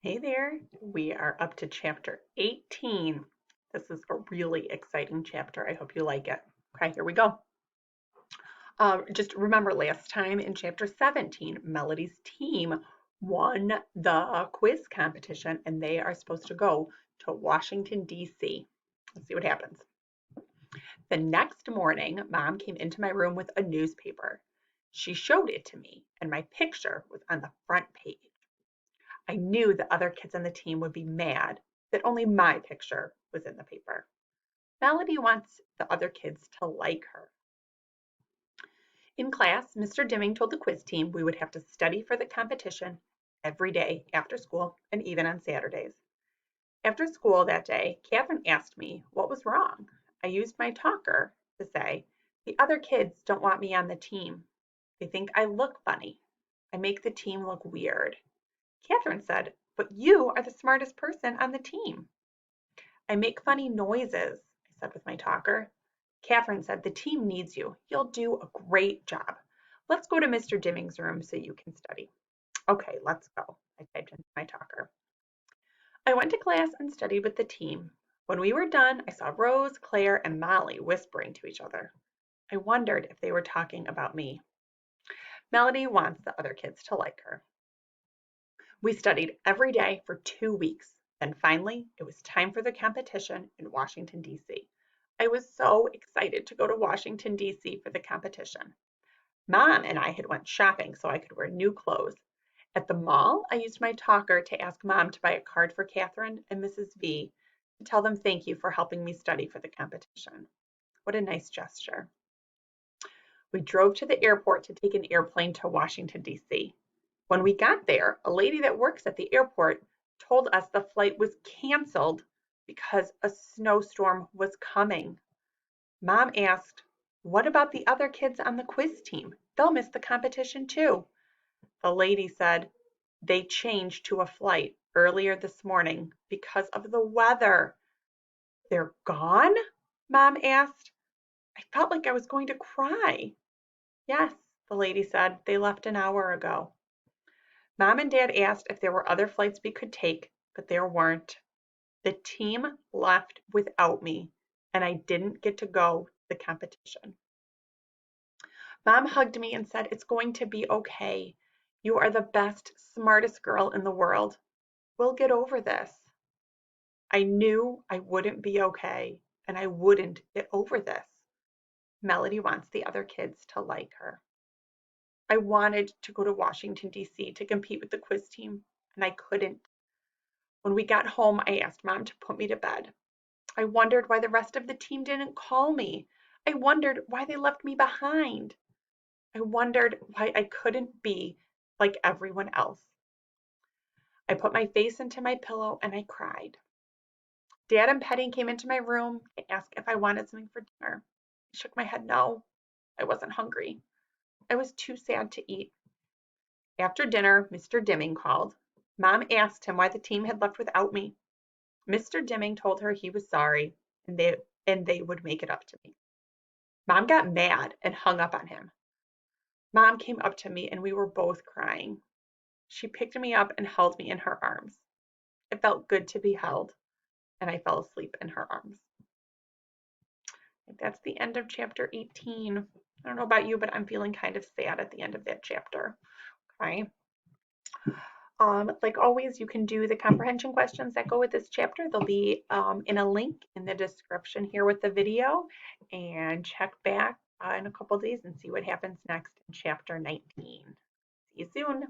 Hey there, we are up to chapter 18. This is a really exciting chapter. I hope you like it. Okay, here we go. Just remember last time in chapter 17, Melody's team won the quiz competition and they are supposed to go to Washington, D.C. Let's see what happens. The next morning, Mom came into my room with a newspaper. She showed it to me, and my picture was on the front page. I knew the other kids on the team would be mad that only my picture was in the paper. Melody wants the other kids to like her. In class, Mr. Dimming told the quiz team we would have to study for the competition every day after school and even on Saturdays. After school that day, Catherine asked me what was wrong. I used my talker to say, the other kids don't want me on the team. They think I look funny. I make the team look weird. Catherine said, but you are the smartest person on the team. I make funny noises, I said with my talker. Catherine said, the team needs you. You'll do a great job. Let's go to Mr. Dimming's room so you can study. Okay, let's go, I typed into my talker. I went to class and studied with the team. When we were done, I saw Rose, Claire, and Molly whispering to each other. I wondered if they were talking about me. Melody wants the other kids to like her. We studied every day for 2 weeks. Then finally, it was time for the competition in Washington, D.C. I was so excited to go to Washington, D.C. for the competition. Mom and I had went shopping so I could wear new clothes. At the mall, I used my talker to ask Mom to buy a card for Catherine and Mrs. V to tell them thank you for helping me study for the competition. What a nice gesture. We drove to the airport to take an airplane to Washington, D.C. When we got there, a lady that works at the airport told us the flight was canceled because a snowstorm was coming. Mom asked, what about the other kids on the quiz team? They'll miss the competition too. The lady said, they changed to a flight earlier this morning because of the weather. They're gone? Mom asked. I felt like I was going to cry. Yes, the lady said, they left an hour ago. Mom and Dad asked if there were other flights we could take, but there weren't. The team left without me, and I didn't get to go to the competition. Mom hugged me and said, it's going to be okay. You are the best, smartest girl in the world. We'll get over this. I knew I wouldn't be okay, and I wouldn't get over this. Melody wants the other kids to like her. I wanted to go to Washington, D.C. to compete with the quiz team, and I couldn't. When we got home, I asked Mom to put me to bed. I wondered why the rest of the team didn't call me. I wondered why they left me behind. I wondered why I couldn't be like everyone else. I put my face into my pillow and I cried. Dad and Penny came into my room and asked if I wanted something for dinner. I shook my head no. I wasn't hungry. I was too sad to eat. After dinner, Mr. Dimming called. Mom asked him why the team had left without me. Mr. Dimming told her he was sorry and they would make it up to me. Mom got mad and hung up on him. Mom came up to me and we were both crying. She picked me up and held me in her arms. It felt good to be held, and I fell asleep in her arms. That's the end of chapter 18. I don't know about you, but I'm feeling kind of sad at the end of that chapter. Okay. Like always, you can do the comprehension questions that go with this chapter. They'll be in a link in the description here with the video, and check back in a couple days and see what happens next in chapter 19. See you soon.